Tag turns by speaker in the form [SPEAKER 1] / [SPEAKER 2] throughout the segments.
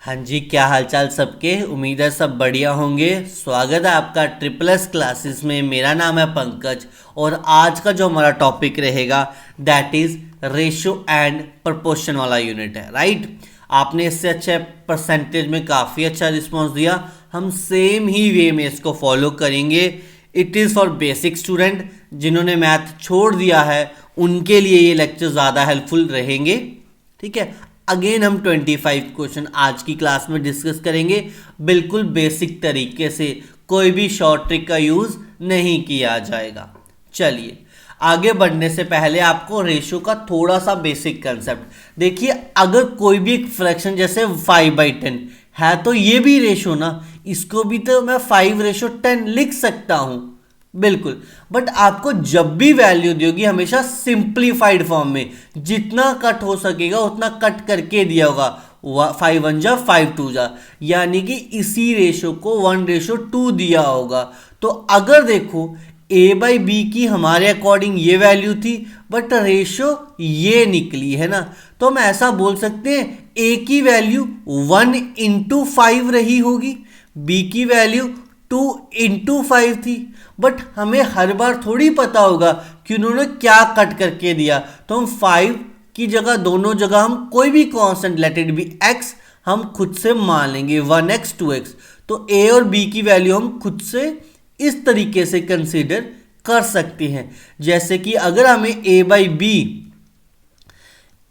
[SPEAKER 1] हाँ जी, क्या हालचाल सबके। उम्मीद है सब बढ़िया होंगे। स्वागत है आपका ट्रिपल एस क्लासेस में। मेरा नाम है पंकज और आज का जो हमारा टॉपिक रहेगा that is ratio and proportion वाला यूनिट है, राइट। आपने इससे अच्छे परसेंटेज में काफ़ी अच्छा रिस्पॉन्स दिया। हम सेम ही वे में इसको फॉलो करेंगे। It is for basic student. जिन्होंने मैथ छोड़ दिया है उनके लिए ये लेक्चर ज़्यादा हेल्पफुल रहेंगे, ठीक है। अगेन हम 25 क्वेश्चन आज की क्लास में डिस्कस करेंगे, बिल्कुल बेसिक तरीके से। कोई भी शॉर्ट ट्रिक का यूज नहीं किया जाएगा। चलिए, आगे बढ़ने से पहले आपको रेशो का थोड़ा सा बेसिक कंसेप्ट देखिए। अगर कोई भी एक फ्रैक्शन जैसे 5/10 है तो ये भी रेशो ना, इसको भी तो मैं 5:10 लिख सकता हूं, बिल्कुल। बट आपको जब भी वैल्यू दोगी हमेशा सिंप्लीफाइड फॉर्म में, जितना कट हो सकेगा उतना कट करके दिया होगा। 5 1 जा 5 2 जा, यानी कि इसी रेशो को 1:2 दिया होगा। तो अगर देखो a बाई बी की हमारे अकॉर्डिंग ये वैल्यू थी, बट रेशो ये निकली है ना, तो हम ऐसा बोल सकते हैं a की वैल्यू 1:5 रही होगी, b की वैल्यू 2:5 थी। बट हमें हर बार थोड़ी पता होगा कि उन्होंने क्या कट करके दिया, तो हम 5 की जगह दोनों जगह हम कोई भी constant let it be x हम खुद से मान लेंगे 1x 2x। तो a और b की वैल्यू हम खुद से इस तरीके से कंसीडर कर सकते हैं। जैसे कि अगर हमें a by B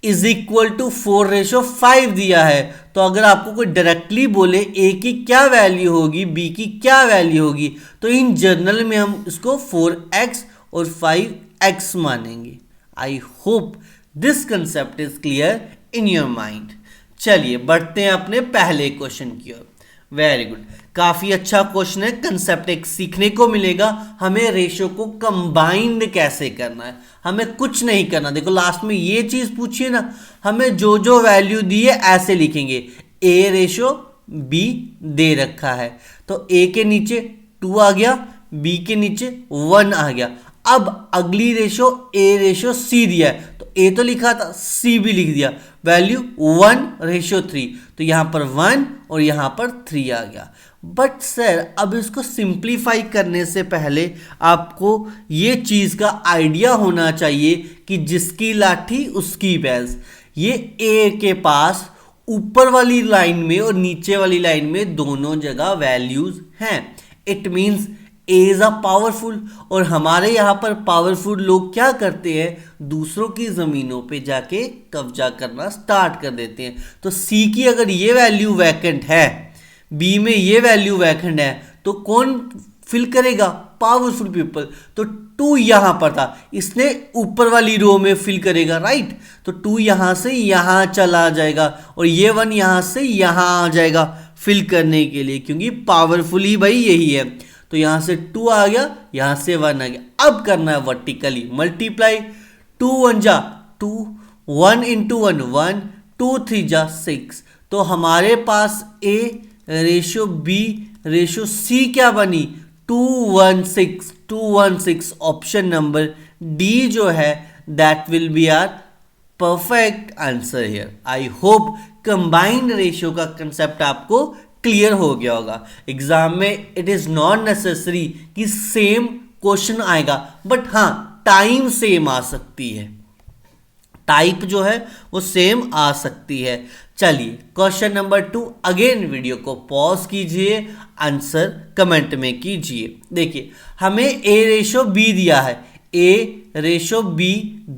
[SPEAKER 1] is equal to 4:5 दिया है, तो अगर आपको कोई डायरेक्टली बोले a की क्या वैल्यू होगी, b की क्या वैल्यू होगी, तो इन जनरल में हम इसको 4x और 5x मानेंगे। आई hope this concept is clear in your mind. चलिए बढ़ते हैं अपने पहले क्वेश्चन की ओर। वेरी गुड, काफी अच्छा क्वेश्चन है। कंसेप्ट एक सीखने को मिलेगा। हमें रेशो को कंबाइंड कैसे करना है, हमें कुछ नहीं करना। देखो लास्ट में ये चीज पूछिए ना, हमें जो जो वैल्यू दी है ऐसे लिखेंगे। a:b दे रखा है तो a के नीचे 2 आ गया, b के नीचे 1 आ गया। अब अगली रेशो a:c दिया है, तो a तो लिखा था, c भी लिख दिया। वैल्यू 1:3, तो यहां पर 1 और यहां पर 3 आ गया। बट सर अब इसको सिंप्लीफाई करने से पहले आपको ये चीज का आइडिया होना चाहिए कि जिसकी लाठी उसकी भैंस। ये a के पास ऊपर वाली लाइन में और नीचे वाली लाइन में दोनों जगह वैल्यूज हैं। It means A is a powerful, और हमारे यहाँ पर पावरफुल लोग क्या करते हैं, दूसरों की ज़मीनों पे जाके कब्जा करना स्टार्ट कर देते हैं। तो सी की अगर ये वैल्यू वैकेंट है, बी में ये वैल्यू वैकेंट है, तो कौन फिल करेगा, पावरफुल पीपल। तो 2 यहां पर था, इसने ऊपर वाली रो में फिल करेगा, राइट। तो 2 यहां से यहां चला जाएगा और ये 1 यहां से यहां आ जाएगा फिल करने के लिए, क्योंकि पावरफुल ही भाई यही है। तो यहां से 2 आ गया, यहां से 1 आ गया। अब करना है वर्टिकली मल्टीप्लाई। 2 1 जा 2, 1 इंटू 1 1, 2 3 जा 6। तो हमारे पास a ratio b ratio c क्या बनी, 216। 216 ऑप्शन नंबर डी जो है that will be our perfect answer here. I hope combined ratio का कंसेप्ट आपको क्लियर हो गया होगा। एग्जाम में इट इज नॉट नेसेसरी कि सेम क्वेश्चन आएगा, बट हाँ टाइम सेम आ सकती है, टाइप जो है वो सेम आ सकती है। चलिए क्वेश्चन नंबर 2, अगेन वीडियो को पॉज कीजिए, आंसर कमेंट में कीजिए। देखिए हमें a:b दिया है, a:b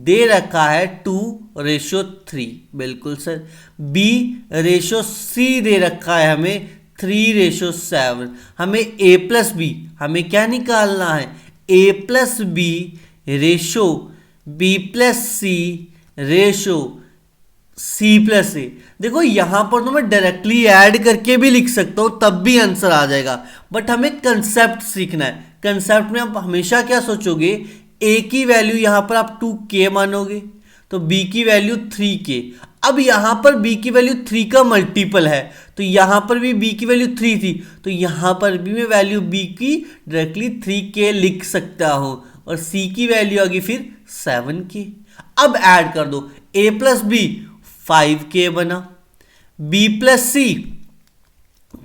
[SPEAKER 1] दे रखा है 2:3, बिल्कुल सर। b:c दे रखा है हमें 3:7। हमें a+b हमें क्या निकालना है, a+b ratio b+c ratio c+a। देखो यहां पर तो मैं डायरेक्टली ऐड करके भी लिख सकता हूं, तब भी आंसर आ जाएगा। बट हमें कंसेप्ट सीखना है। कंसेप्ट में आप हमेशा क्या सोचोगे, a की वैल्यू यहां पर आप 2k मानोगे, तो b की वैल्यू 3k। अब यहां पर b की वैल्यू 3 का मल्टीपल है, तो यहां पर भी b की वैल्यू 3 थी, तो यहां पर भी मैं वैल्यू b की डायरेक्टली 3k लिख सकता हूं, और c की वैल्यू आ गई फिर 7k। अब ऐड कर दो, a+b 5k बना, b+c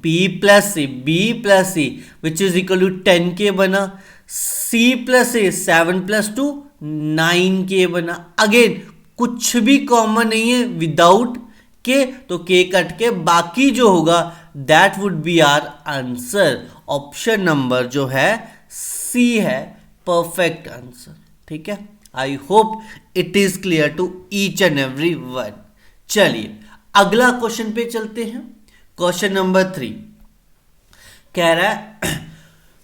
[SPEAKER 1] P plus C, B plus C which is equal to 10K बना, C plus A 7 plus 2 9K बना। अगेन कुछ भी कॉमन नहीं है विदाउट K, तो K कट के बाकी जो होगा that would be our answer. Option number जो है C है परफेक्ट आंसर। ठीक है, I hope it is clear to each and every one. चलिए अगला क्वेश्चन पे चलते हैं। क्वेश्चन नंबर 3 कह रहा है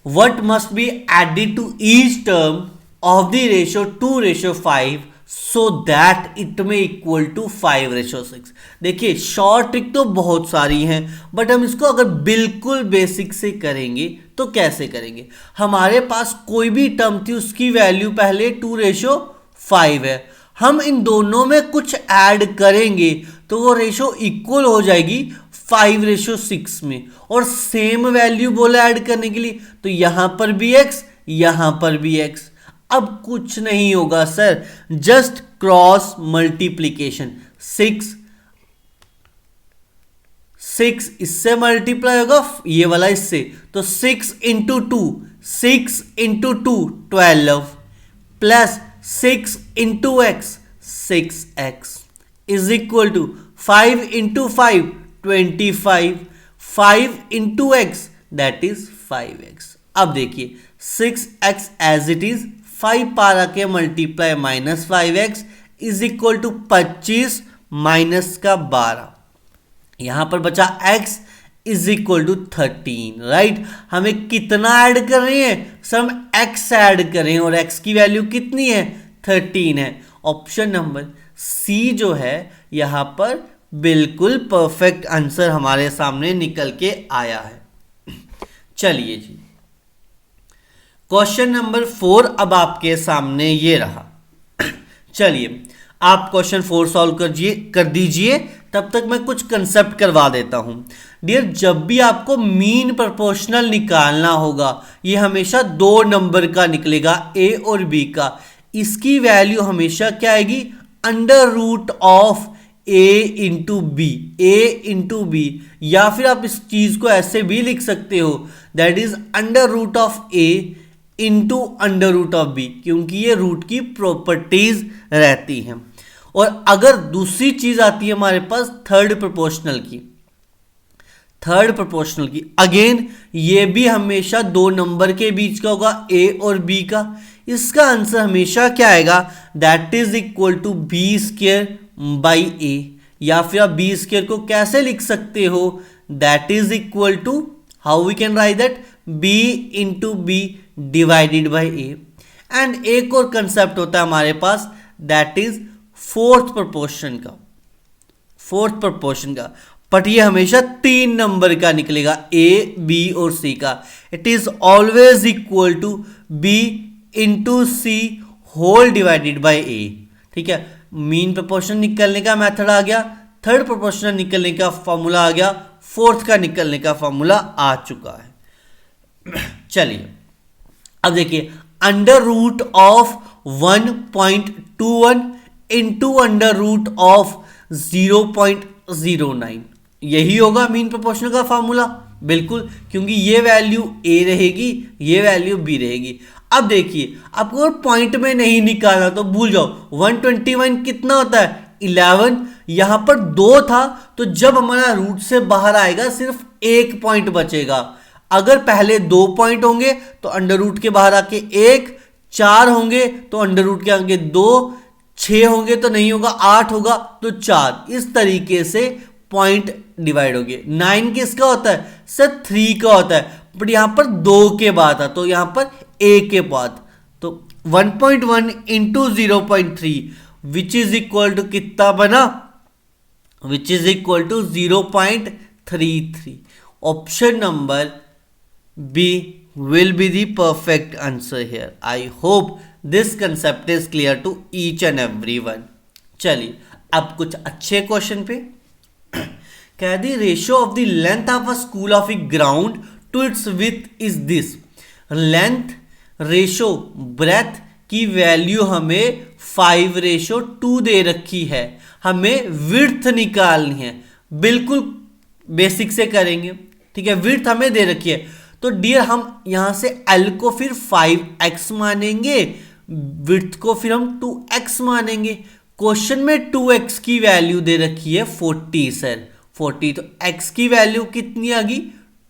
[SPEAKER 1] what must be added to each term of the ratio 2:5 so that it may equal to 5:6। देखिए शॉर्ट ट्रिक तो बहुत सारी हैं, बट हम इसको अगर बिल्कुल बेसिक से करेंगे तो कैसे करेंगे। हमारे पास कोई भी टर्म थी, उसकी वैल्यू पहले 2:5 है, हम इन दोनों में कुछ ऐड करेंगे तो वो रेशो इक्वल हो जाएगी 5:6 में। और सेम वैल्यू बोला ऐड करने के लिए, तो यहां पर भी x, यहां पर भी x। अब कुछ नहीं होगा सर, जस्ट क्रॉस मल्टीप्लीकेशन। 6 इससे मल्टीप्लाई होगा, ये वाला इससे, तो 6 into 2 12 plus 6 into X 6x is equal to 5 into 5 25, 5 into X that is 5x। अब देखिए 6x एज इट इज, 5 पारा के multiply minus 5x is equal to 25 minus का 12, यहां पर बचा x is equal to 13। Right, हमें कितना ऐड कर रहे हैं सर, हम x ऐड कर रहे हैं और x की वैल्यू कितनी है 13 है। ऑप्शन नंबर C जो है यहां पर बिल्कुल परफेक्ट आंसर हमारे सामने निकल के आया है। चलिए जी क्वेश्चन नंबर 4 अब आपके सामने ये रहा। चलिए आप क्वेश्चन 4 सॉल्व कर दीजिए, तब तक मैं कुछ कंसेप्ट करवा देता हूं। डियर, जब भी आपको मीन प्रोपोर्शनल निकालना होगा, ये हमेशा 2 नंबर का निकलेगा, A और B का। इसकी वैल्यू हमेशा क्या आएगी, under root of A into B, A into B, या फिर आप इस चीज को ऐसे भी लिख सकते हो, that is under root of A into under root of B, क्योंकि ये रूट की प्रॉपर्टीज रहती हैं। और अगर दूसरी चीज आती है हमारे पास थर्ड प्रोपोर्शनल की, अगेन ये भी हमेशा 2 नंबर के बीच का होगा, A और B का। इसका आंसर हमेशा क्या आएगा, that is equal to B² by A, या फिर आप B² को कैसे लिख सकते हो, that is equal to, how we can write that, B into B divided by A। And एक और कंसेप्ट होता है हमारे पास, दैट इज फोर्थ प्रोपोर्शन का, बट ये हमेशा 3 नंबर का निकलेगा, A, B और C का। It is always equal to B into C whole divided by A। ठीक है, मीन प्रोपोर्शन निकलने का मेथड आ गया, थर्ड प्रोपोर्शनल निकलने का फॉर्मूला आ गया, फोर्थ का निकलने का फॉर्मूला आ चुका है। चलिए अब देखिए, under root of 1.21 into under root of 0.09, यही होगा मीन प्रोपोर्शनल का फॉर्मूला, बिल्कुल, क्योंकि ये वैल्यू A रहेगी, ये वैल्यू B रहेगी। अब देखिए, आपको अगर पॉइंट में नहीं निकालना तो भूल जाओ, 121 कितना होता है 11, यहां पर 2 था, तो जब हमारा रूट से बाहर आएगा सिर्फ 1 पॉइंट बचेगा। अगर पहले 2 पॉइंट होंगे तो अंडर रूट के बाहर आके 1, 4 होंगे तो अंडर रूट के आगे 2, 6 होंगे तो नहीं होगा, 8 होगा तो 4, इस तरीके से पॉइंट डिवाइड होंगे। 9 किसका होता है सर, 3 का होता है, बट यहां पर 2 के बाद था तो यहां पर A के बाद, तो 1.1 into 0.3 which is equal to कितना बना, which is equal to 0.33। Option number B will be the perfect answer here. I hope this concept is clear to each and everyone. चलिए अब कुछ अच्छे क्वेश्चन पे। कह the ratio of the length of a school of a ground to its width is this. Length ratio breadth की value हमें 5:2 दे रखी है, हमें विड्थ निकालनी है। बिल्कुल बेसिक से करेंगे, ठीक है, विड्थ हमें दे रखी है, तो डियर हम यहां से L को फिर 5x मानेंगे, विड्थ को फिर हम 2x मानेंगे। क्वेश्चन में 2x की वैल्यू दे रखी है 40 सर, 40, तो x की वैल्यू कितनी आ गई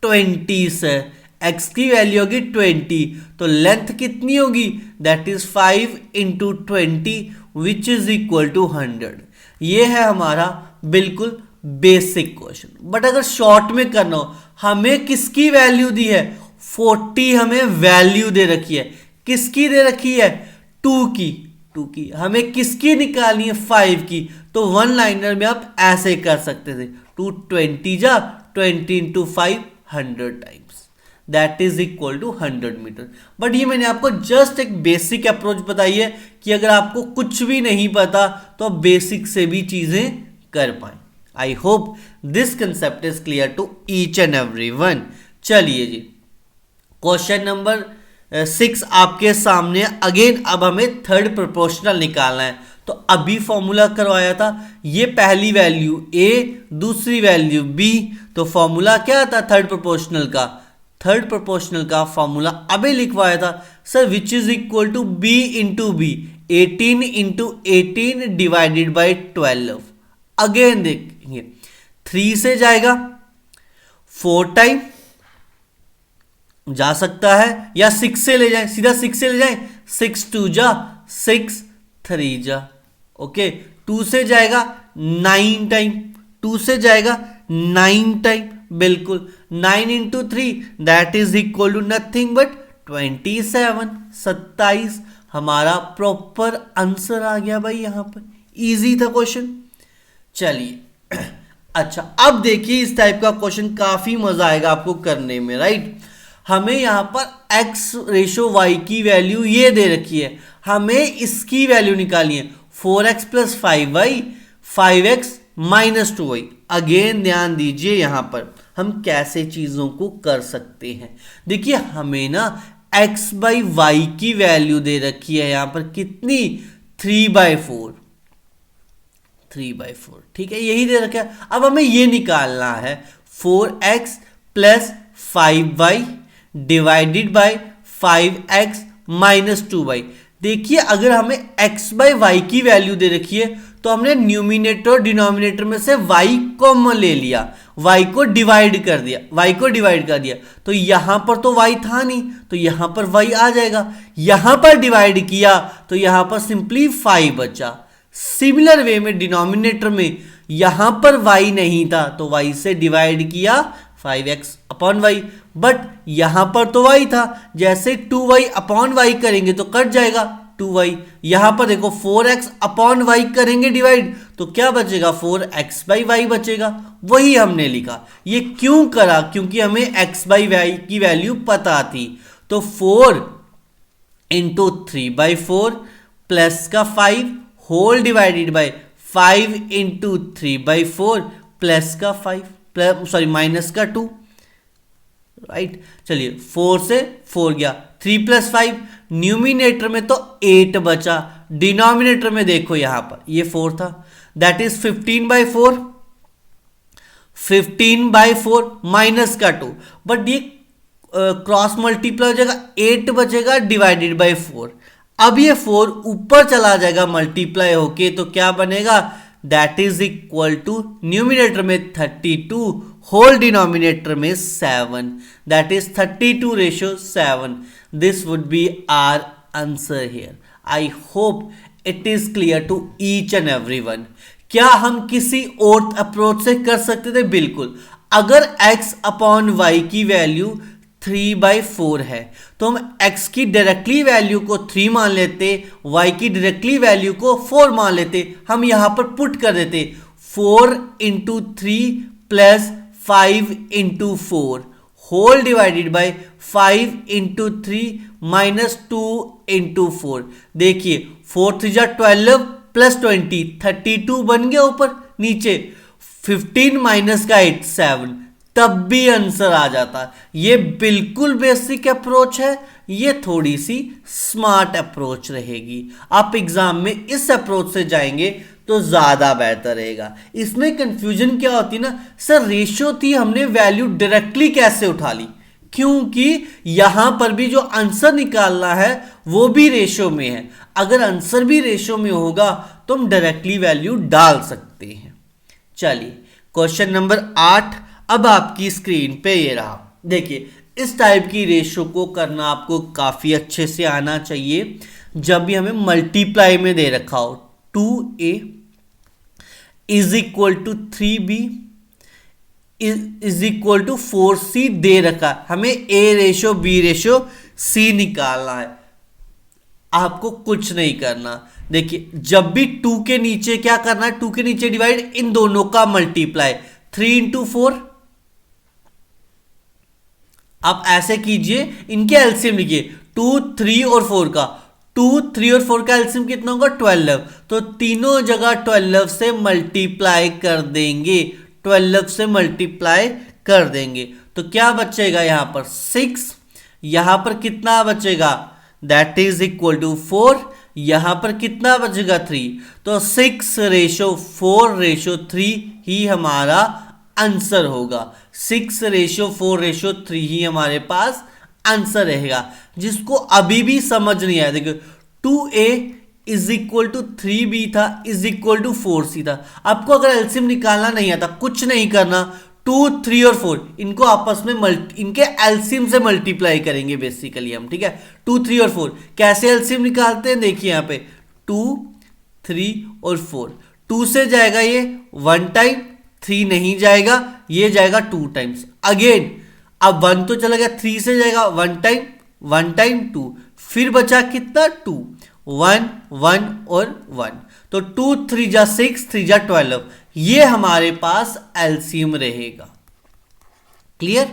[SPEAKER 1] 20 सर, x की वैल्यू होगी 20, तो लेंथ कितनी होगी that is 5 into 20 which is equal to 100। ये है हमारा बिल्कुल बेसिक क्वेश्चन। बट अगर शॉर्ट में करना हो, हमें किसकी वैल्यू दी है 40, हमें वैल्यू दे रखी है, किसकी दे रखी है 2 की, हमें किसकी निकालनी है 5 की, तो वन लाइनर में आप ऐसे कर सकते थे 220 जा 20 into 5 100 times, that is equal to 100 metre. But ये मैंने आपको जस्ट एक बेसिक अप्रोच बताई है कि अगर आपको कुछ भी नहीं पता तो आप बेसिक से भी चीजें कर पाए। I hope this concept is clear to each and every one. चलिए जी, क्वेश्चन नंबर 6 आपके सामने अगेन। अब हमें थर्ड प्रोपोर्शनल निकालना है, तो अभी फॉर्मूला करवाया था, ये पहली वैल्यू a, दूसरी वैल्यू b, तो फॉर्मूला क्या था थर्ड प्रोपोर्शनल का फॉर्मूला अभी लिखवाया था sir, which is equal to b into B, 18 इंटू 18 डिवाइडेड बाई 12। अगेन देखेंगे 3 से जाएगा 4 टाइम जा सकता है, या 6 से ले जाए, सीधा 6 से ले जाए, 6 2 जा 6 3 जा, ओके। 2 से जाएगा 9 टाइम, 2 से जाएगा 9 टाइम, बिल्कुल 9 into 3 that is equal to nothing but 27, 27 हमारा प्रॉपर आंसर आ गया भाई। यहां पर इजी था क्वेश्चन। चलिए अच्छा, अब देखिए इस टाइप का क्वेश्चन काफी मजा आएगा आपको करने में, राइट। हमें यहां पर x रेशो y की वैल्यू ये दे रखी है, हमें इसकी वैल्यू निकालनी है 4x plus 5y, 5x minus 2y। Again ध्यान दीजिए यहां पर हम कैसे चीजों को कर सकते हैं। देखिए हमें ना x बाई वाई की वैल्यू दे रखी है यहां पर कितनी 3/4, 3/4, ठीक है, यही दे रखा है। अब हमें ये निकालना है 4x plus 5y divided by 5x minus 2y। देखिए अगर हमें x बाई वाई की वैल्यू दे रखी है तो हमने न्यूमिनेटर और डिनोमिनेटर में से y कॉमन ले लिया, y को डिवाइड कर दिया, तो यहां पर तो y था नहीं, तो यहां पर y आ जाएगा। यहां पर डिवाइड किया तो यहां पर सिंपली 5 बचा। सिमिलर वे में डिनोमिनेटर में यहां पर y नहीं था तो y से डिवाइड किया 5x अपॉन y, बट यहां पर तो y था, जैसे 2y अपॉन y करेंगे तो कट जाएगा 2y। यहां पर देखो 4x अपॉन y करेंगे डिवाइड तो क्या बचेगा 4x बाई वाई बचेगा, वही हमने लिखा। ये क्यों करा, क्योंकि हमें x बाई वाई की वैल्यू पता थी, तो 4 इंटू 3/4 प्लस का 5 whole divided by 5 into 3/4 plus का 5 माइनस का 2, राइट। चलिए 4 से 4 गया, 3 प्लस 5, न्यूमिनेटर में तो 8 बचा, डिनोमिनेटर में देखो यहां पर ये 4 था, दैट इज 15/4, 15/4 माइनस का 2, बट ये क्रॉस मल्टीप्लाई हो जाएगा, 8 बचेगा डिवाइडेड बाय 4। अब ये 4 ऊपर चला जाएगा मल्टीप्लाई होके, तो क्या बनेगा that is equal to numerator में 32 होल डिनोमिनेटर में 7, that is 32:7। This would be our answer here. I hope it is clear to each and everyone. क्या हम किसी और अप्रोच से कर सकते थे? बिल्कुल। अगर x अपॉन वाई की वैल्यू 3/4 है तो हम x की डायरेक्टली वैल्यू को 3 मान लेते, y की डायरेक्टली वैल्यू को 4 मान लेते। हम यहां पर पुट कर देते 4 into 3 plus 5 into 4 whole divided by 5 into 3 minus 2 into 4। देखिए 4 3 जा 12 प्लस 20 32 बन गया ऊपर नीचे, 15 माइनस का 8 7, तब भी आंसर आ जाता। ये बिल्कुल बेसिक अप्रोच है, ये थोड़ी सी स्मार्ट अप्रोच रहेगी। आप एग्जाम में इस अप्रोच से जाएंगे तो ज़्यादा बेहतर रहेगा। इसमें कंफ्यूजन क्या होती है ना सर, रेशो थी, हमने वैल्यू डायरेक्टली कैसे उठा ली, क्योंकि यहां पर भी जो आंसर निकालना है वो भी रेशो में है। अगर आंसर भी रेशो में होगा तो हम डायरेक्टली वैल्यू डाल सकते हैं। चलिए क्वेश्चन नंबर 8 अब आपकी स्क्रीन पे ये रहा। देखिए इस टाइप की रेशो को करना आपको काफी अच्छे से आना चाहिए। जब भी हमें मल्टीप्लाई में दे रखा हो 2a is equal to 3b is equal to 4c दे रखा है, हमें a ratio b ratio c निकालना है। आपको कुछ नहीं करना। देखिए जब भी 2 के नीचे क्या करना है, 2 के नीचे डिवाइड, इन दोनों का मल्टीप्लाई 3 इंटू 4। आप ऐसे कीजिए, इनके एलसीएम लिखिए 2 3 और 4 का। 2 3 और 4 का एलसीएम कितना होगा 12, तो तीनों जगह 12 से मल्टीप्लाई कर देंगे, 12 से मल्टीप्लाई कर देंगे तो क्या बचेगा यहां पर 6, यहां पर कितना बचेगा दैट इज इक्वल टू 4, यहां पर कितना बचेगा 3, तो 6 रेशो 4 रेशो 3 ही हमारा आंसर होगा। 6 रेशो 4 रेशो 3 ही हमारे पास आंसर रहेगा। जिसको अभी भी समझ नहीं आया, देखिए 2a is equal to 3b था इज इक्वल टू 4c था। आपको अगर एलसीएम निकालना नहीं आता कुछ नहीं करना, 2 3 और 4 इनको आपस में इनके एलसीएम से मल्टीप्लाई करेंगे बेसिकली हम, ठीक है। 2 3 और 4 कैसे एलसीएम निकालते हैं, देखिए यहां पे 2 3 और 4, 2 से जाएगा ये 1 टाइम, 3 नहीं जाएगा, ये जाएगा 2 टाइम्स अगेन। अब 1 तो चला गया, 3 से जाएगा 1 टाइम 1 टाइम 2, फिर बचा कितना 2, 1 1 और 1, तो 2 3 जा 6 3 जा 12, ये हमारे पास एलसीएम रहेगा। क्लियर।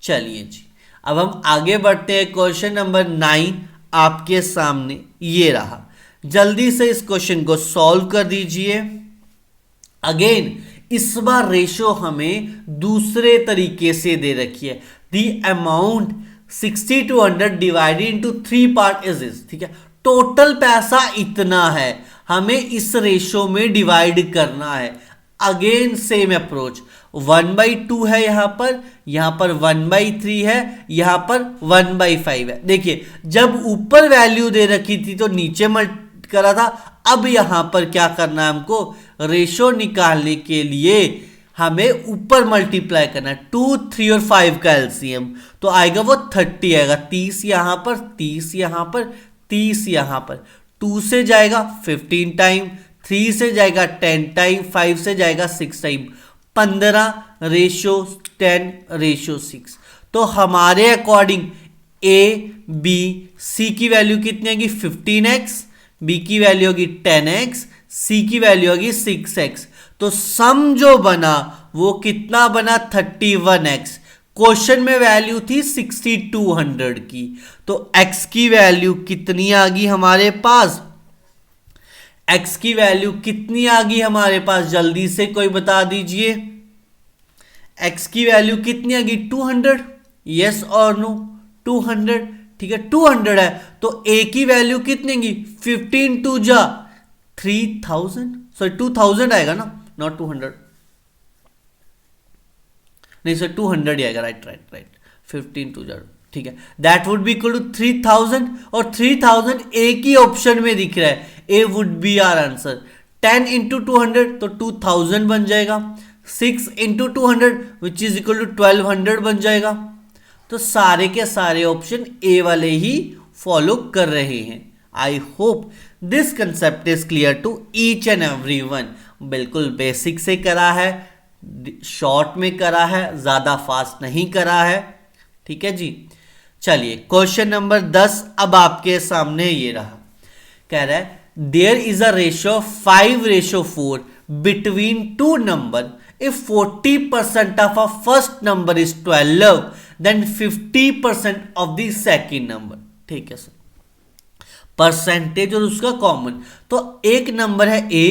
[SPEAKER 1] चलिए जी अब हम आगे बढ़ते हैं। क्वेश्चन नंबर 9 आपके सामने ये रहा। जल्दी से इस क्वेश्चन को सॉल्व कर दीजिए। अगेन इस बार रेशो हमें दूसरे तरीके से दे रखी है। The amount 60 to 100 divided into 3 part is this, ठीक है। टोटल पैसा इतना है, हमें इस रेशो में डिवाइड करना है। अगेन सेम अप्रोच, 1/2 है यहां पर 1/3 है, यहां पर 1/5 है। देखिए जब ऊपर वैल्यू दे रखी थी तो नीचे मल्ट करा था, अब यहां पर क्या करना है हमको, रेशो निकालने के लिए हमें ऊपर मल्टीप्लाई करना है। 2 3 और 5 का एलसीएम तो आएगा वो 30 आएगा, 30 यहां पर 30 यहां पर 30 यहां पर, 2 से जाएगा 15 टाइम, 3 से जाएगा 10 टाइम, 5 से जाएगा 6 टाइम, 15 रेशो 10 रेशो 6। तो हमारे अकॉर्डिंग ए बी सी की वैल्यू कितनी आएगी 15x, बी की वैल्यू होगी 10x, सी की वैल्यू होगी 6x। तो सम जो बना वो कितना बना 31x। क्वेश्चन में वैल्यू थी 6200 की, तो x की वैल्यू कितनी आ गई हमारे पास, x की वैल्यू कितनी आ गई हमारे पास, जल्दी से कोई बता दीजिए। x की वैल्यू कितनी आ गई 200, यस और नो 200, ठीक है 200 है। तो a की वैल्यू कितनी आएगी 15 2 जा 3000, सॉरी 2000 आएगा ना, नॉट 200, नहीं सर 200 ही आएगा, राइट 15 2 जा, ठीक है। That would be equal to 3000 और 3000 ए की ऑप्शन में दिख रहा है, A would be our answer. 10 into 200 तो 2000 बन जाएगा, 6 into 200 which is equal to 1200 बन जाएगा। तो सारे के सारे ऑप्शन ए वाले ही फॉलो कर रहे हैं। I hope this concept is clear to each and every one. बिल्कुल बेसिक से करा है, शॉर्ट में करा है, ज्यादा फास्ट नहीं करा है, ठीक है जी। चलिए क्वेश्चन नंबर 10 अब आपके सामने ये रहा। कह रहा है there is a ratio 5:4 between two number. If 40% of a first number is 12, then 50% of the second number, ठीक है सर। परसेंटेज और उसका कॉमन, तो एक नंबर है a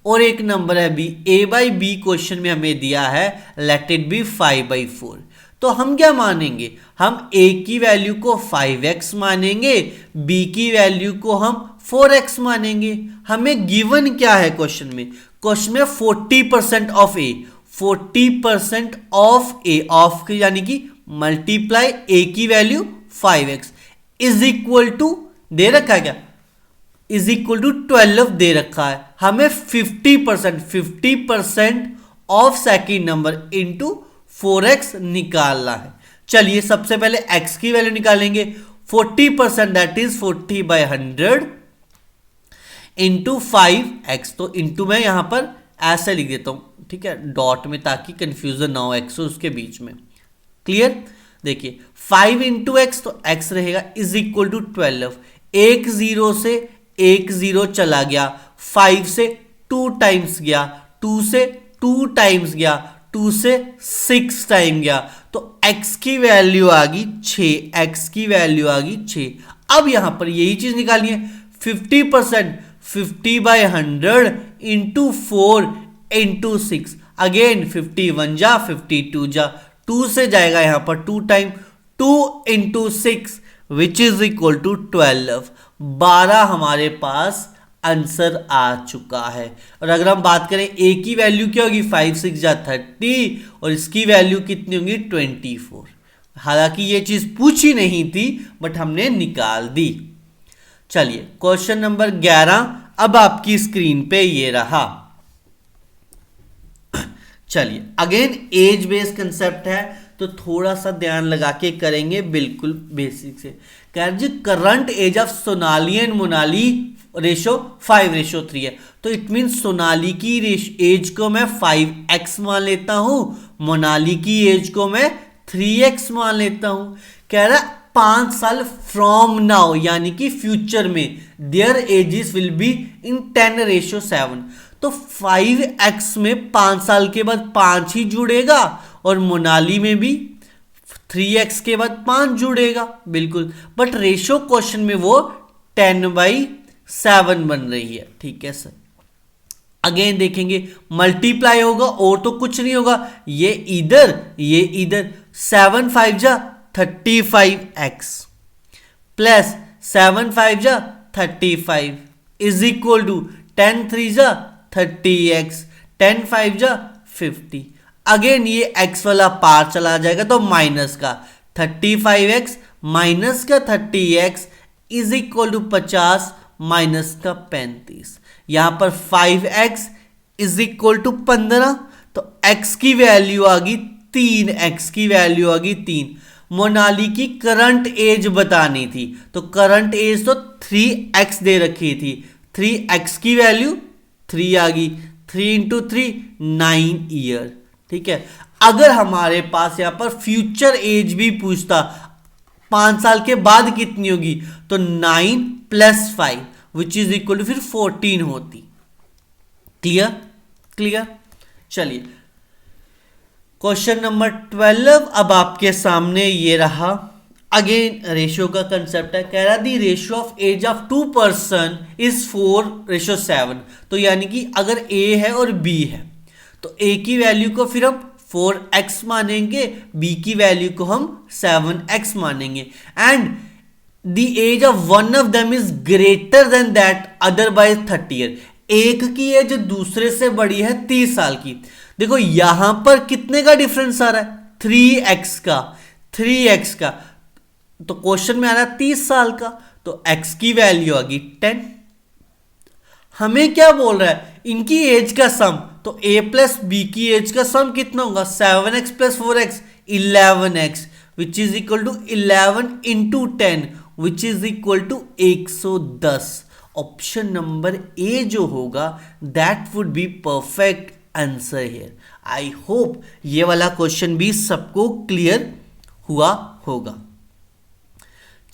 [SPEAKER 1] और एक नंबर है B, A by B question में हमें दिया है लेट इट बी 5/4। तो हम क्या मानेंगे, हम ए की वैल्यू को 5x मानेंगे, बी की वैल्यू को हम 4x मानेंगे। हमें गिवन क्या है क्वेश्चन में, क्वेश्चन में 40% of A, 40% of A, of यानी कि मल्टीप्लाई ए की value 5x is equal to, दे रखा है क्या, इज इक्वल टू 12 दे रखा है। हमें 50% of second number into 4x निकालना है। चलिए सबसे पहले x की वैल्यू निकालेंगे, 40% दैट इज 40/100 इंटू 5x। तो इंटू में यहां पर ऐसे लिख देता हूं, ठीक है, डॉट में, ताकि कंफ्यूजन ना हो x उसके बीच में। क्लियर, देखिए 5 इंटू एक्स, तो x रहेगा इज इक्वल टू 12। एक जीरो से एक जीरो चला गया, 5 से 2 टाइम्स गया, 2 से 2 टाइम्स गया, 2 से 6 टाइम गया, तो x की वैल्यू आ गई 6, x की वैल्यू आ गई 6। अब यहां पर यही चीज निकालनी है, 50%, 50/100 इंटू 4 इंटू 6, अगेन 51 जा 52 जा, 2 से जाएगा यहां पर 2 time, 2 into 6 which is equal to 12। 12 हमारे पास आंसर आ चुका है। और अगर हम बात करें ए की वैल्यू क्या होगी, 5 6 जा 30, और इसकी वैल्यू कितनी होगी 24। हालांकि ये चीज पूछी नहीं थी बट हमने निकाल दी। चलिए क्वेश्चन नंबर 11 अब आपकी स्क्रीन पे ये रहा। चलिए अगेन एज बेस्ड कंसेप्ट है, तो थोड़ा सा ध्यान लगा के करेंगे, बिल्कुल बेसिक से। कह रहे जी current age of Sonali and Monali ratio 5/3 है, तो इट मीन सोनाली की एज को मैं 5x मान लेता हूं, मोनाली की एज को मैं 3x मान लेता हूं। कह रहा 5 साल फ्रॉम नाउ, यानी कि फ्यूचर में there edges will be in 10/7। तो 5x में 5 साल के बाद 5 ही जुड़ेगा, और मोनाली में भी 3x के बाद 5 जुड़ेगा, बिल्कुल। बट रेशो क्वेश्चन में वो 10/7 बन रही है, ठीक है सर। अगेन देखेंगे मल्टीप्लाई होगा और तो कुछ नहीं होगा, ये इधर 7 5 जा 35x प्लस 7 5 जा 35 इज इक्वल टू 10 3 जा 30x, 10 5 जा 50। अगेन ये x वाला पार चला जाएगा तो माइनस का 35x माइनस का 30x is equal to 50 minus का 35। यहां पर 5x इज इक्वल टू 15, तो x की वैल्यू आ गई 3, x की वैल्यू आ गई 3। मोनाली की करंट एज बतानी थी, तो करंट एज तो 3x दे रखी थी, 3x की वैल्यू 3 आ गई, 3 इंटू 3 9 ईयर, ठीक है। अगर हमारे पास यहां पर फ्यूचर एज भी पूछता 5 साल के बाद कितनी होगी, तो 9 + 5 विच इज इक्वल टू फिर 14 होती। क्लियर। चलिए क्वेश्चन नंबर 12 अब आपके सामने ये रहा। अगेन रेशियो का कंसेप्ट है, कह रहा the ratio of age of 2 person is 4/7। तो यानी कि अगर ए है और बी है, तो ए की वैल्यू को फिर हम 4x मानेंगे, बी की वैल्यू को हम 7x मानेंगे, and the age of one of them is greater than that other by 30 year. एक की एज दूसरे से बड़ी है 30 साल की। देखो यहां पर कितने का डिफरेंस आ रहा है, 3x का, तो क्वेश्चन में आ रहा है 30 साल का, तो x की वैल्यू आ गई 10। हमें क्या बोल रहा है, इनकी एज का सम, तो a प्लस बी की एज का सम कितना होगा, 7x + 4x 11x which is equal to 11 into 10 which is equal to 110। Option number A जो होगा that would be perfect answer here. I hope ये वाला क्वेश्चन भी सबको क्लियर हुआ होगा।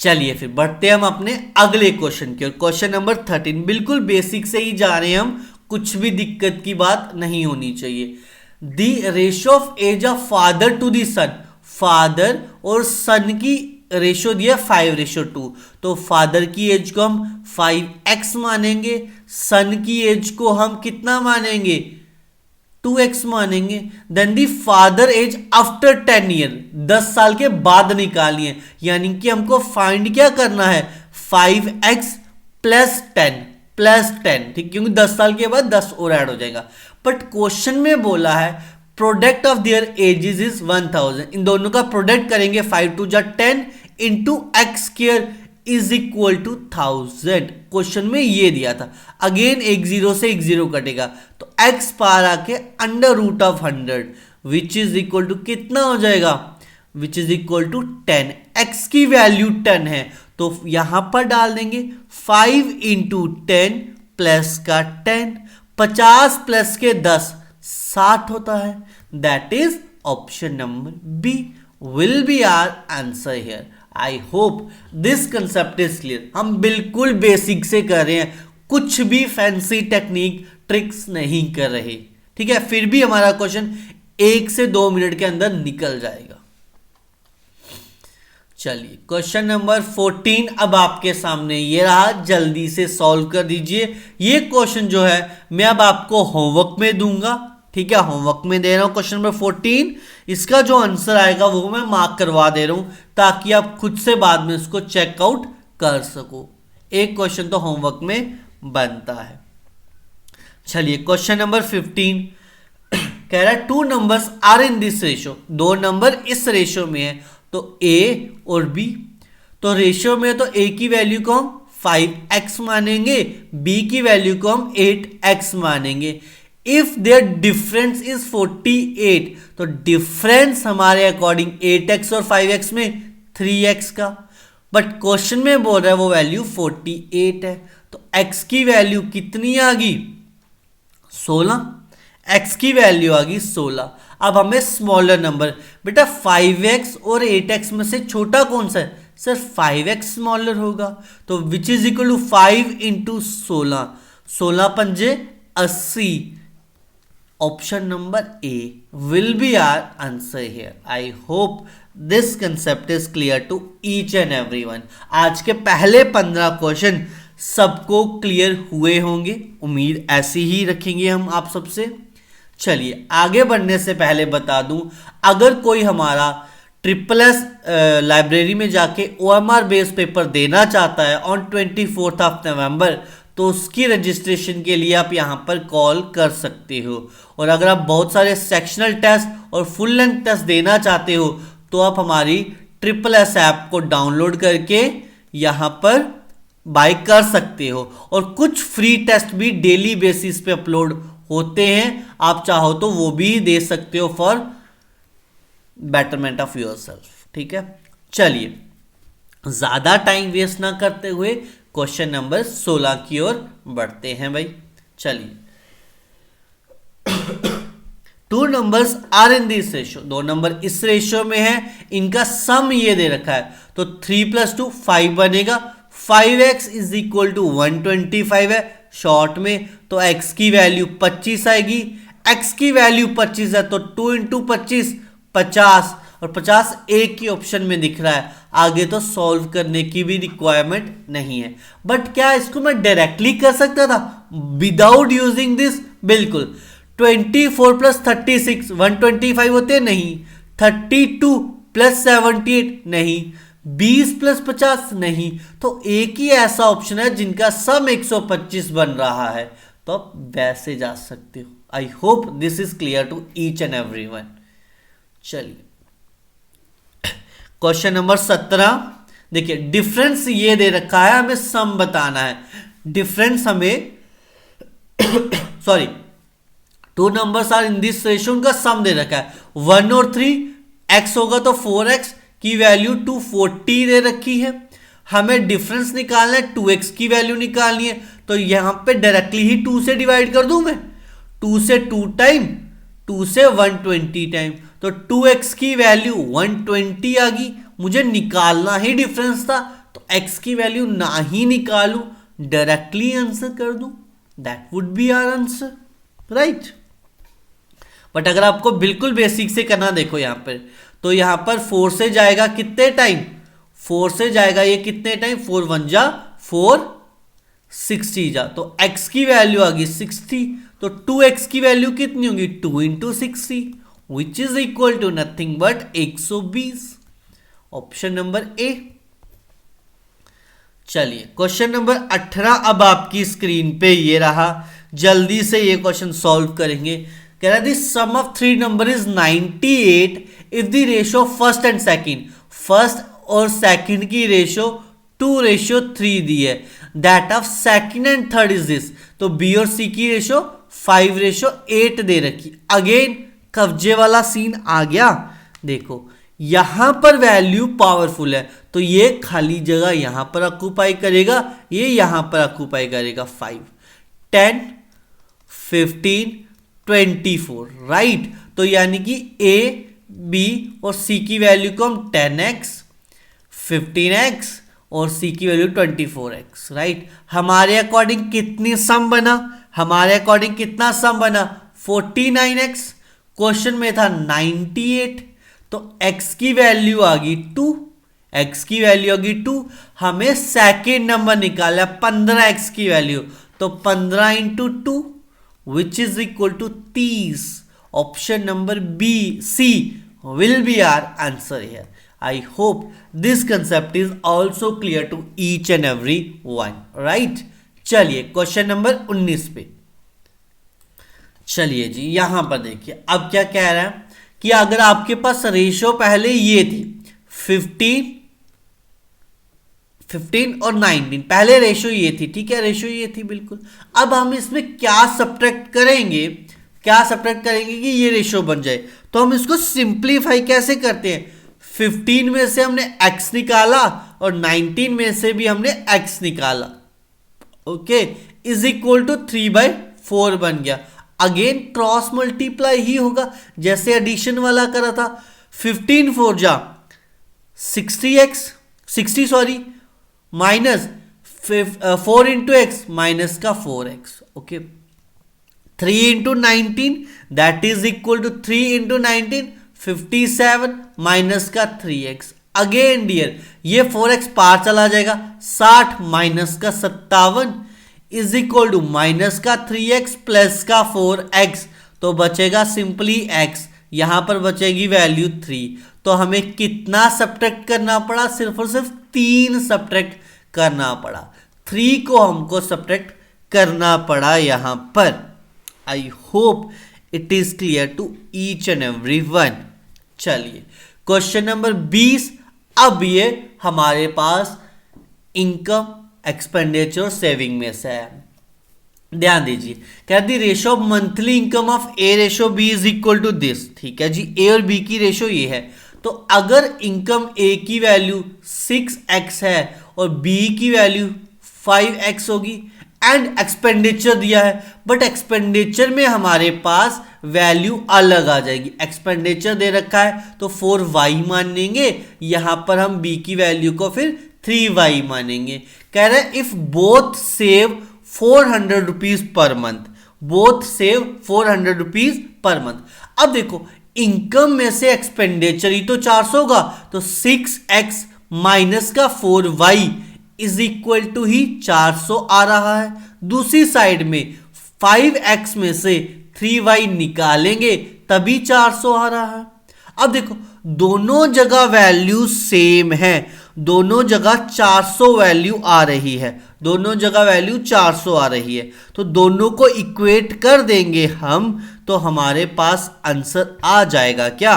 [SPEAKER 1] चलिए फिर बढ़ते हम अपने अगले क्वेश्चन की ओर। क्वेश्चन नंबर 13 बिल्कुल बेसिक से ही जा रहे हैं हम, कुछ भी दिक्कत की बात नहीं होनी चाहिए। The ratio of age of father to the son, father और सन की रेशियो दिया 5/2, तो फादर की एज को हम 5x मानेंगे, सन की एज को हम कितना मानेंगे, 2x मानेंगे। Then the father age after 10 year, 10 साल के बाद निकालनी है, यानी कि हमको फाइंड क्या करना है, 5x प्लस 10, ठीक, क्योंकि 10 साल के बाद 10 और ऐड हो जाएगा। बट क्वेश्चन में बोला है product of their ages is 1000, इन दोनों का प्रोडक्ट करेंगे 5 2 जा 10 इंटू x square is equal to 1000। Question में ये दिया था। अगेन एक जीरो से एक जीरो कटेगा तो x पार आके under root of 100 which is equal to कितना हो जाएगा, which is equal to 10। x की वैल्यू 10 है तो यहां पर डाल देंगे 5 इंटू 10 प्लस का 10, 50 प्लस के 10 60 होता है। That is option number B will be our answer here. I hope this concept is clear. हम बिल्कुल बेसिक से कर रहे हैं, कुछ भी फैंसी टेक्निक ट्रिक्स नहीं कर रहे, ठीक है। फिर भी हमारा क्वेश्चन 1 से 2 मिनट के अंदर निकल जाएगा। चलिए क्वेश्चन नंबर 14 अब आपके सामने ये रहा, जल्दी से सॉल्व कर दीजिए। ये क्वेश्चन जो है मैं अब आपको होमवर्क में दूंगा, ठीक है, होमवर्क में दे रहा हूं क्वेश्चन नंबर 14। इसका जो आंसर आएगा वो मैं मार्क करवा दे रहा हूं ताकि आप खुद से बाद में उसको चेकआउट कर सको। एक क्वेश्चन तो होमवर्क में बनता है। चलिए क्वेश्चन नंबर 15 कह रहा है 2 numbers are in this ratio, 2 number इस रेशियो में है, तो a और b। तो रेशियो में तो a की वैल्यू को हम 5x मानेंगे, b की वैल्यू को हम 8x मानेंगे। इफ देयर डिफरेंस इज 48, तो डिफरेंस हमारे अकॉर्डिंग 8x और 5x में 3x का, बट क्वेश्चन में बोल रहा है वो वैल्यू 48 है, तो x की वैल्यू कितनी आ गई, 16। x की वैल्यू आ गई 16। अब हमें स्मॉलर नंबर, बेटा 5x और 8x में से छोटा कौन सा है, सर 5x स्मॉलर होगा, तो which is equal to 5 into 16, 16 पंजे 80। Option number A will be our answer here. I hope this concept is clear to each and everyone. आज के पहले 15 क्वेश्चन सबको क्लियर हुए होंगे, उम्मीद ऐसी ही रखेंगे हम आप सबसे। चलिए आगे बढ़ने से पहले बता दूं, अगर कोई हमारा ट्रिपल लाइब्रेरी में जाके OMR बेस्ड पेपर देना चाहता है ऑन 24 ऑफ नवंबर, तो उसकी रजिस्ट्रेशन के लिए आप यहाँ पर कॉल कर सकते हो। और अगर आप बहुत सारे सेक्शनल टेस्ट और फुल लेंथ टेस्ट देना चाहते हो तो आप हमारी SSS ऐप को डाउनलोड करके यहाँ पर बाय कर सकते हो। और कुछ फ्री टेस्ट भी डेली बेसिस पे अपलोड होते हैं, आप चाहो तो वो भी दे सकते हो फॉर बेटरमेंट ऑफ योरसेल्फ, ठीक है। चलिए ज्यादा टाइम वेस्ट ना करते हुए क्वेश्चन नंबर 16 की ओर बढ़ते हैं भाई। चलिए 2 numbers are in this ratio, 2 number इस रेशियो में है, इनका सम ये दे रखा है, तो 3 + 2 5 बनेगा। 5x इज इक्वल टू 125 है शॉर्ट में, तो x की वैल्यू 25 आएगी। x की वैल्यू 25 है तो 2 इंटू 25 50, और 50 एक ही ऑप्शन में दिख रहा है, आगे तो सॉल्व करने की भी रिक्वायरमेंट नहीं है। बट क्या इसको मैं डायरेक्टली कर सकता था विदाउट यूजिंग दिस, बिल्कुल। 24 + 36 125 होते नहीं, 32 + 78 नहीं, 20 + 50 नहीं, तो एक ही ऐसा ऑप्शन है जिनका सम 125 बन रहा है, तो आप वैसे जा सकते हो। I hope this is clear to each and everyone. चलिए क्वेश्चन नंबर 17 देखिए, डिफरेंस ये दे रखा है, हमें सम बताना है। डिफरेंस हमें sorry 2 numbers are in this ratio, उनका सम दे रखा है 1 और 3, x होगा तो 4x की वैल्यू 240 दे रखी है। हमें डिफरेंस निकालना है, 2x की वैल्यू निकालनी है, तो यहां पे डायरेक्टली ही 2 से डिवाइड कर दूं मैं, 2 से 2 टाइम, 2 से 120 टाइम, तो 2x की वैल्यू 120 आ गई। मुझे निकालना ही डिफरेंस था, तो x की वैल्यू ना ही निकालूं, डायरेक्टली आंसर कर दूं, that would be our answer, right. But अगर आपको बिल्कुल बेसिक से करना, देखो यहां पर, तो यहां पर 4 से जाएगा कितने टाइम, 4 से जाएगा ये कितने टाइम, 4 × 1 = 4, 60 जा तो x की वैल्यू आ गई 60, तो 2x की वैल्यू कितनी होगी 2 into 60 which is equal to nothing but 120। Option number A. चलिए क्वेश्चन नंबर 18 अब आपकी स्क्रीन पे ये रहा, जल्दी से ये क्वेश्चन सॉल्व करेंगे। कह रहा है sum of three number is 98 if the ratio first and second, first और सेकंड की रेशियो 2:3 दी है, that of second and third is this, तो बी और सी की रेशियो 5:8 दे रखी। अगेन कब्जे वाला सीन आ गया। देखो यहां पर वैल्यू पावरफुल है तो ये खाली जगह यहां पर ऑक्यूपाई करेगा, ये यहां पर ऑक्यूपाई करेगा 5, 10, 15, 24 राइट। तो यानी कि ए बी और सी की वैल्यू को हम 10x 15x और सी की वैल्यू 24x राइट। हमारे अकॉर्डिंग कितनी सम बना, हमारे अकॉर्डिंग कितना सम बना 49x, क्वेश्चन में था 98, तो x की वैल्यू आ गई 2, x की वैल्यू आ गई 2, हमें सेकेंड नंबर निकाला 15x की वैल्यू, तो 15 into 2 which is equal to 30। Option number B C will be our answer here. I hope this concept is also clear to each and every one right. चलिए question number 19 पे चलिए जी, यहां पर देखिए अब क्या कह रहा है कि अगर आपके पास रेशो पहले ये थी 15 और 19, पहले रेशो ये थी, ठीक है रेशो ये थी बिल्कुल। अब हम इसमें क्या सब्ट्रैक्ट करेंगे, क्या सब्ट्रैक्ट करेंगे कि ये रेशो बन जाए, तो हम इसको सिंप्लीफाई कैसे करते हैं, 15 में से हमने x निकाला और 19 में से भी हमने x निकाला, ओके इज इक्वल टू 3/4 बन गया। अगेन क्रॉस मल्टीप्लाई ही होगा जैसे एडिशन वाला करा था, 15 4 जा 60 sorry minus 4 into x minus का 4x, okay 3 into 19 that is equal to 3 into 19 57 minus का 3x। अगेन डियर ये 4x पार चला जाएगा, 60 माइनस का 57 इज इक्वल टू माइनस का 3x प्लस का 4x, तो बचेगा सिंपली x, यहां पर बचेगी वैल्यू 3। तो हमें कितना सब्ट्रैक्ट करना पड़ा, सिर्फ और सिर्फ 3 सब्ट्रैक्ट करना पड़ा, 3 को हमको सब्ट्रैक्ट करना पड़ा यहां पर। I hope it is clear to each and every one. चलिए क्वेश्चन नंबर 20, अब ये हमारे पास इनकम एक्सपेंडिचर और सेविंग में से है। ध्यान दीजिए कहती ratio of monthly income of A ratio B is equal to this, ठीक है जी, ए और बी की रेशो ये है। तो अगर इनकम ए की वैल्यू 6x है और बी की वैल्यू 5x होगी एंड एक्सपेंडिचर दिया है, बट एक्सपेंडिचर में हमारे पास वैल्यू अलग आ जाएगी। एक्सपेंडिचर दे रखा है तो 4y मानेंगे, यहां पर हम b की वैल्यू को फिर 3y मानेंगे। कह रहे हैं if both save 400 rupees per month, both save 400 rupees per month. अब देखो इनकम में से एक्सपेंडिचर ही तो 400 होगा, तो 6x माइनस का 4y इज इक्वल टू ही 400 आ रहा है। दूसरी साइड में 5x में से 3y निकालेंगे तभी 400 आ रहा है। अब देखो दोनों जगह वैल्यू सेम है, दोनों जगह 400 वैल्यू आ रही है, दोनों जगह वैल्यू 400 आ रही है, तो दोनों को इक्वेट कर देंगे हम, तो हमारे पास आंसर आ जाएगा क्या,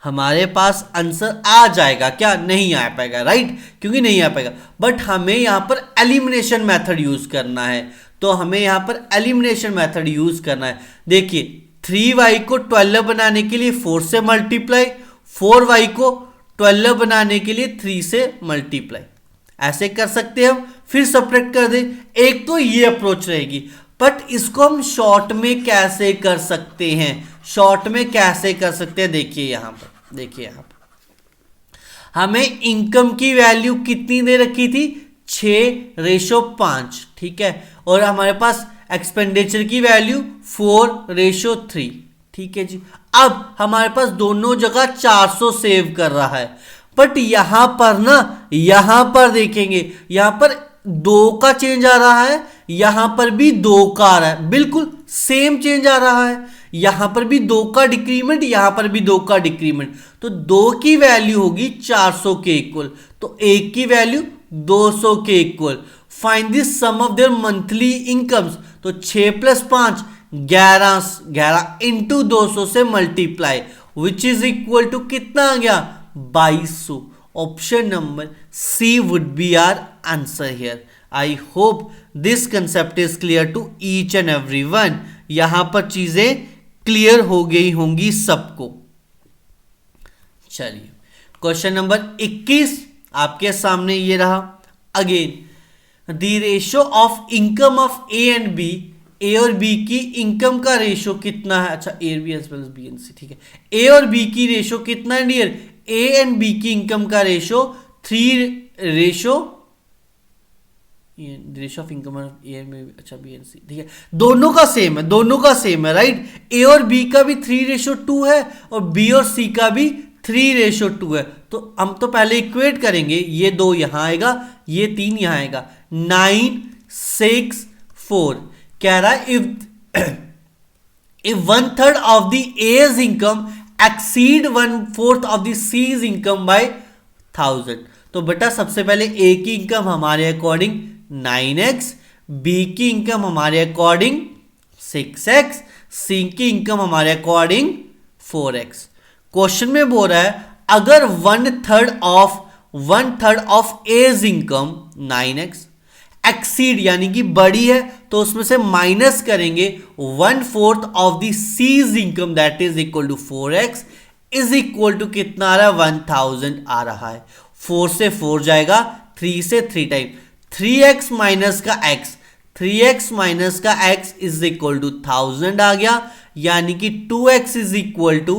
[SPEAKER 1] हमारे पास आंसर आ जाएगा क्या, नहीं आ पाएगा राइट, क्योंकि नहीं आ पाएगा। बट हमें यहां पर एलिमिनेशन मेथड यूज करना है, तो हमें यहां पर एलिमिनेशन मेथड यूज करना है। देखिए 3y को 12 बनाने के लिए 4 से मल्टीप्लाई, 4y को 12 बनाने के लिए 3 से मल्टीप्लाई, ऐसे कर सकते हैं हम, फिर सब्ट्रैक्ट कर दें। एक तो ये अप्रोच रहेगी, बट इसको हम शॉर्ट में कैसे कर सकते हैं, शॉर्ट में कैसे कर सकते हैं, देखिए यहां पर, देखिए यहां पर हमें इनकम की वैल्यू कितनी दे रखी थी 6:5, ठीक है, और हमारे पास एक्सपेंडिचर की वैल्यू 4:3, ठीक है जी। अब हमारे पास दोनों जगह 400 सेव कर रहा है, बट यहां पर ना, यहां पर देखेंगे, यहां पर दो का चेंज आ रहा है, यहां पर भी दो का आ रहा है, बिल्कुल सेम चेंज आ रहा है। यहां पर भी दो का डिक्रीमेंट, यहां पर भी दो का डिक्रीमेंट, तो दो की वैल्यू होगी 400 के इक्वल, तो एक की वैल्यू 200 के equal. Find this sum of their monthly incomes, तो 6 + 5 11 इंटू 200 से multiply, which is equal to कितना आ गया 2200। Option number C would be our answer here. I hope this concept is clear to each and every one. यहां पर चीजें clear हो गई होंगी सबको। चलिए क्वेश्चन नंबर 21 आपके सामने ये रहा। Again the ratio of income of A and B, A और बी की इनकम का रेशो कितना है? अच्छा, A B as well as B and C, ठीक है। ए और बी की रेशो कितना है डियर? ए एंड बी की इनकम का ratio 3 ratio of income of A and B, अच्छा बी एंड सी, ठीक है। दोनों का सेम है, दोनों का सेम है, राइट। ए और बी का भी 3:2 है और बी और सी का भी 3:2 है। तो हम तो पहले इक्वेट करेंगे, ये 2 यहां आएगा, ये 3 यहां आएगा। 9 6 4 कह रहा है if 1/3 of the A's income exceed 1/4 of the C's income by 1000, तो बेटा सबसे पहले A की इनकम हमारे अकॉर्डिंग 9x, B की इनकम हमारे अकॉर्डिंग 6x, C की इनकम हमारे अकॉर्डिंग 4x। क्वेश्चन में बोल रहा है अगर 1/3 of A's income 9x exceed यानी कि बड़ी है, तो उसमें से माइनस करेंगे 1/4 of the C's income that is equal to 4x is equal to कितना आ रहा है 1000 आ रहा है। 4 से 4 जाएगा, 3 से 3 टाइम, 3x माइनस का x, 3x माइनस का x इज इक्वल टू 1000 आ गया, यानी कि 2x इज इक्वल टू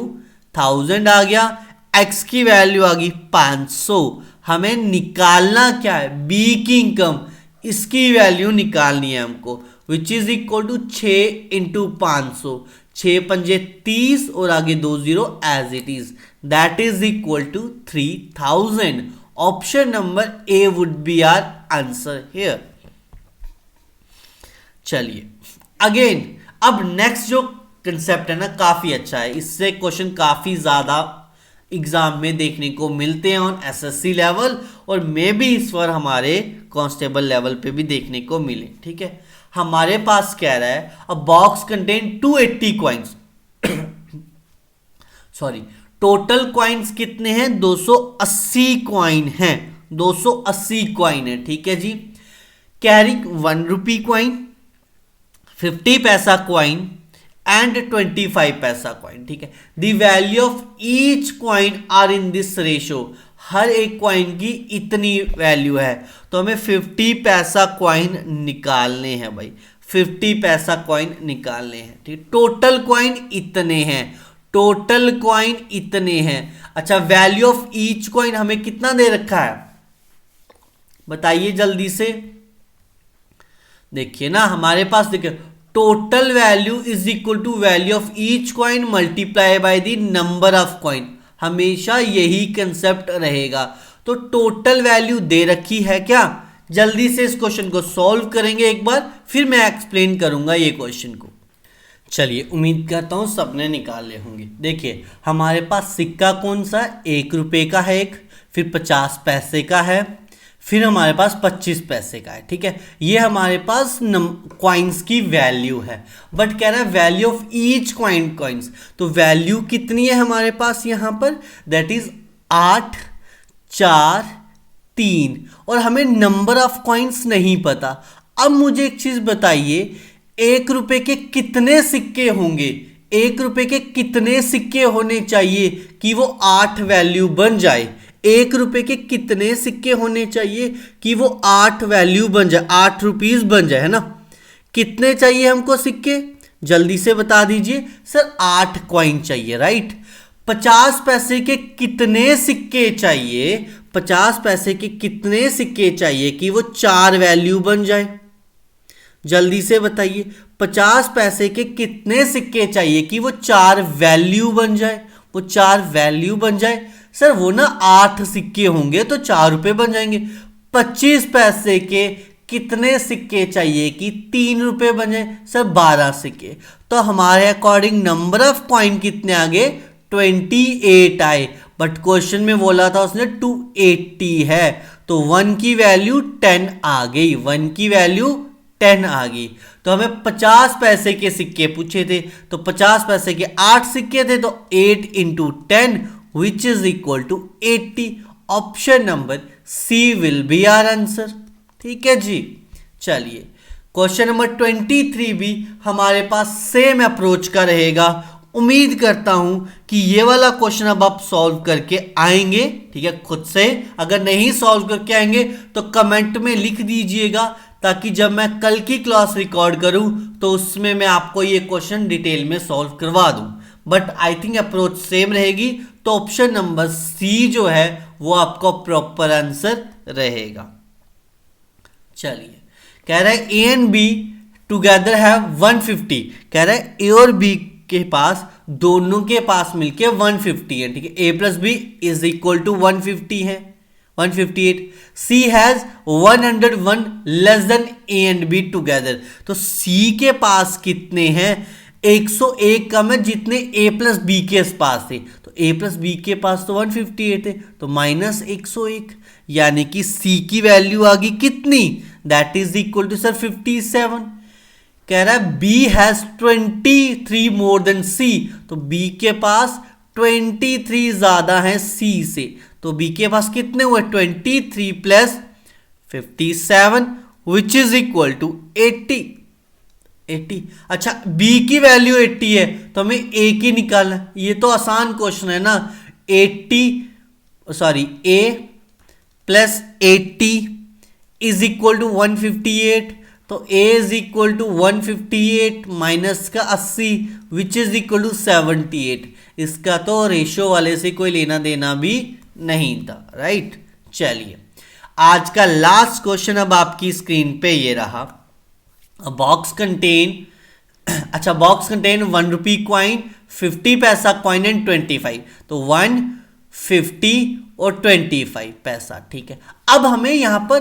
[SPEAKER 1] 1000 आ गया। x की वैल्यू आ गई 500। हमें निकालना क्या है? b की इनकम, इसकी वैल्यू निकालनी है हमको, विच इज इक्वल टू 6 × 500, 6 पंजे 30 और आगे 2 0 as it is, that is equal to 3000। Option number A would be our answer here. चलिए अगेन, अब नेक्स्ट जो कंसेप्ट है ना काफी अच्छा है, इससे क्वेश्चन काफी ज्यादा एग्जाम में देखने को मिलते हैं ऑन एसएससी लेवल, और मे भी इस बार हमारे कांस्टेबल लेवल पे भी देखने को मिले, ठीक है। हमारे पास कह रहा है अ box contain 280 coins, sorry total coins कितने हैं? 280 कॉइन हैं, 280 कॉइन है, ठीक है जी। कैरिंग 1 रुपी कॉइन, 50 पैसा कॉइन एंड 25 पैसा कॉइन, ठीक है। The value of each coin are in this ratio, हर एक कॉइन की इतनी वैल्यू है, तो हमें 50 पैसा कॉइन निकालने हैं भाई, 50 पैसा कॉइन निकालने हैं, ठीक। टोटल कॉइन इतने हैं, टोटल कॉइन इतने हैं। अच्छा, वैल्यू ऑफ ईच कॉइन हमें कितना दे रखा है बताइए जल्दी से। देखिए ना हमारे पास, देखिए total value is equal to value of each coin multiply by the number of coin, हमेशा यही कंसेप्ट रहेगा। तो टोटल वैल्यू दे रखी है क्या? जल्दी से इस क्वेश्चन को सॉल्व करेंगे एक बार, फिर मैं एक्सप्लेन करूंगा ये क्वेश्चन को। चलिए उम्मीद करता हूं सबने निकाल ले होंगे। देखिए हमारे पास सिक्का कौन सा? 1 रुपए का है एक, फिर 50 पैसे का है, फिर हमारे पास 25 पैसे का है, ठीक है। ये हमारे पास कॉइन्स की वैल्यू है, बट कह रहा है वैल्यू ऑफ ईच कॉइन्स, तो वैल्यू कितनी है हमारे पास यहाँ पर? दैट इज 8 4 3, और हमें नंबर ऑफ कॉइन्स नहीं पता। अब मुझे एक चीज बताइए, 1 रुपए के कितने सिक्के होंगे? 1 रुपए के कितने सिक्के होने चाहिए कि वो 8 वैल्यू बन जाए? 1 रुपए के कितने सिक्के होने चाहिए कि वो 8 वैल्यू बन जाए, 8 रुपीज बन जाए, है ना। कितने चाहिए हमको सिक्के? जल्दी से बता दीजिए सर। 8 कॉइन चाहिए, राइट। 50 पैसे के कितने सिक्के चाहिए? 50 पैसे के कितने सिक्के चाहिए कि वो 4 वैल्यू बन जाए? जल्दी से बताइए, 50 पैसे के कितने सिक्के चाहिए कि वो 4 वैल्यू बन जाए? वो 4 वैल्यू बन जाए सर, वो ना 8 सिक्के होंगे तो 4 रुपए बन जाएंगे। 25 पैसे के कितने सिक्के चाहिए कि 3 रुपए बने? सर 12 सिक्के। तो हमारे अकॉर्डिंग नंबर ऑफ कॉइन कितने आ गए? 28 आए। बट क्वेश्चन में बोला था उसने 280 है, तो 1 की वैल्यू 10 आ गई, 1 की वैल्यू 10 आ गई। तो हमें 50 पैसे के सिक्के पूछे थे, तो 50 पैसे के 8 सिक्के थे, तो 8 into 10 which is equal to 80। Option number C will be our answer. ठीक है जी। चलिए क्वेश्चन नंबर 23 भी हमारे पास सेम अप्रोच का रहेगा। उम्मीद करता हूं कि ये वाला क्वेश्चन अब आप सॉल्व करके आएंगे। ठीक है, खुद से। अगर नहीं सॉल्व करके आएंगे तो कमेंट में लिख दीजिएगा, ताकि जब मैं कल की क्लास रिकॉर्ड करूं तो उसमें मैं आपको ये क्वेश्चन डिटेल में सॉल्व करवा दूं। But I think approach same रहेगी, तो ऑप्शन नंबर सी जो है वो आपका प्रॉपर आंसर रहेगा। चलिए, कह रहा है ए एंड बी टुगेदर हैव 150। कह रहा है ए और बी के पास, दोनों के पास मिलके 150 है। ठीक है, A plus B is equal to 150 है, 158। C has 101 less than A and B together. तो सी के पास कितने हैं? 101 कम है जितने ए प्लस बी के पास थे। तो ए प्लस बी के पास तो 158 थे, तो माइनस 101, यानी कि सी की वैल्यू आ गई कितनी? That is equal to sir 57। कह रहा है B has 23 more than C. तो बी के पास 23 ज्यादा है सी से। तो बी के पास कितने हुए? 23 plus 57 which is equal to 80। अच्छा, बी की वैल्यू 80 है, तो हमें ए की निकालना। ये तो आसान क्वेश्चन है ना। A plus 80 is equal to 158। तो a is equal to 158 minus का 80 विच इज इक्वल टू 78। इसका तो रेशो वाले से कोई लेना देना भी नहीं था, राइट। चलिए, आज का लास्ट क्वेश्चन अब आपकी स्क्रीन पे ये रहा। बॉक्स कंटेन 1 रुपी कॉइन, 50 पैसा कॉइन एंड 25। तो 1, 50 और 25 पैसा। ठीक है, अब हमें यहां पर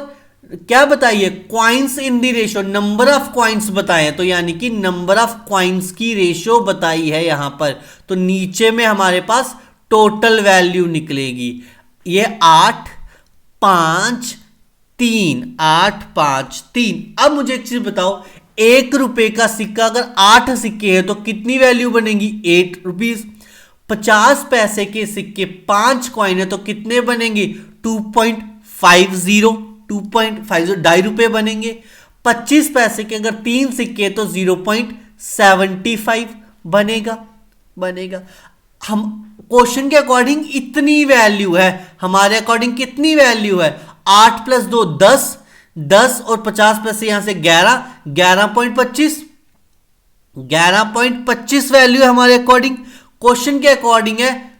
[SPEAKER 1] क्या बताइए? Coins in the ratio, number of coins बताए, तो यानी कि नंबर ऑफ कॉइन्स की रेशो बताई है यहां पर। तो नीचे में हमारे पास टोटल वैल्यू निकलेगी। ये 8, 5, 3, 8, 5, 3। अब मुझे एक चीज बताओ, 1 रुपए का सिक्का अगर 8 सिक्के हैं तो कितनी वैल्यू बनेगी? 8 रुपीज। 50 पैसे के सिक्के 5 कॉइन है तो कितने बनेंगे? 2.50, 2.50 रुपए बनेंगे। 25 पैसे के अगर 3 सिक्के तो 0.75 बनेगा। हम क्वेश्चन के अकॉर्डिंग इतनी वैल्यू है, हमारे अकॉर्डिंग कितनी वैल्यू है? 8 प्लस 2 10 और 50 पैसे यहां से 11.25 वैल्यू है हमारे अकॉर्डिंग। क्वेश्चन के अकॉर्डिंग है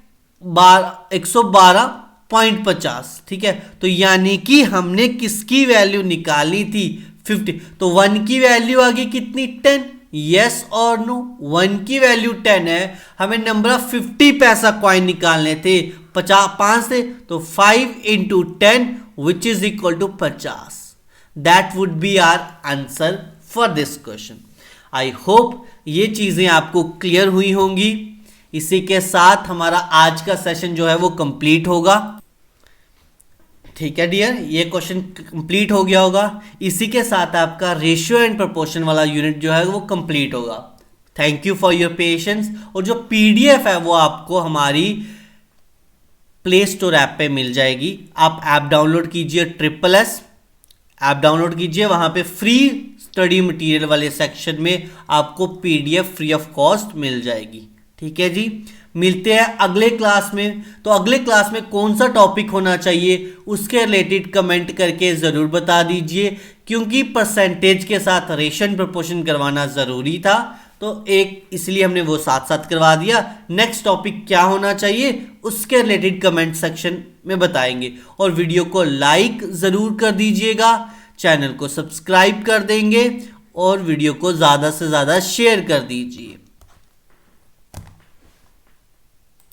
[SPEAKER 1] 112.50। ठीक है, तो यानी कि हमने किसकी वैल्यू निकाली थी? 50। तो 1 की वैल्यू आ गई कितनी? 10। यस और नो? 1 की वैल्यू 10 है, हमें नंबर ऑफ 50 पैसा कॉइन निकालने थे 5 से, तो 5 into 10 which is equal to 50। That would be our answer for this question. I hope ये चीजें आपको क्लियर हुई होंगी। इसी के साथ हमारा आज का सेशन जो है वो कंप्लीट होगा। ठीक है डियर, ये क्वेश्चन कंप्लीट हो गया होगा। इसी के साथ आपका रेशियो एंड प्रोपोर्शन वाला यूनिट जो है वो कंप्लीट होगा। Thank you for your patience. और जो पीडीएफ है वो आपको हमारी प्ले स्टोर ऐप पे मिल जाएगी। आप ऐप डाउनलोड कीजिए, SSS ऐप डाउनलोड कीजिए। वहां पे फ्री स्टडी मटेरियल वाले सेक्शन में आपको पीडीएफ फ्री ऑफ कॉस्ट मिल जाएगी। ठीक है जी, मिलते हैं अगले क्लास में। तो अगले क्लास में कौन सा टॉपिक होना चाहिए उसके रिलेटेड कमेंट करके ज़रूर बता दीजिए, क्योंकि परसेंटेज के साथ रेशन प्रोपोर्शन करवाना ज़रूरी था, तो एक इसलिए हमने वो साथ साथ करवा दिया। नेक्स्ट टॉपिक क्या होना चाहिए उसके रिलेटेड कमेंट सेक्शन में बताएंगे। और वीडियो को लाइक ज़रूर कर दीजिएगा, चैनल को सब्सक्राइब कर देंगे और वीडियो को ज़्यादा से ज़्यादा शेयर कर दीजिए।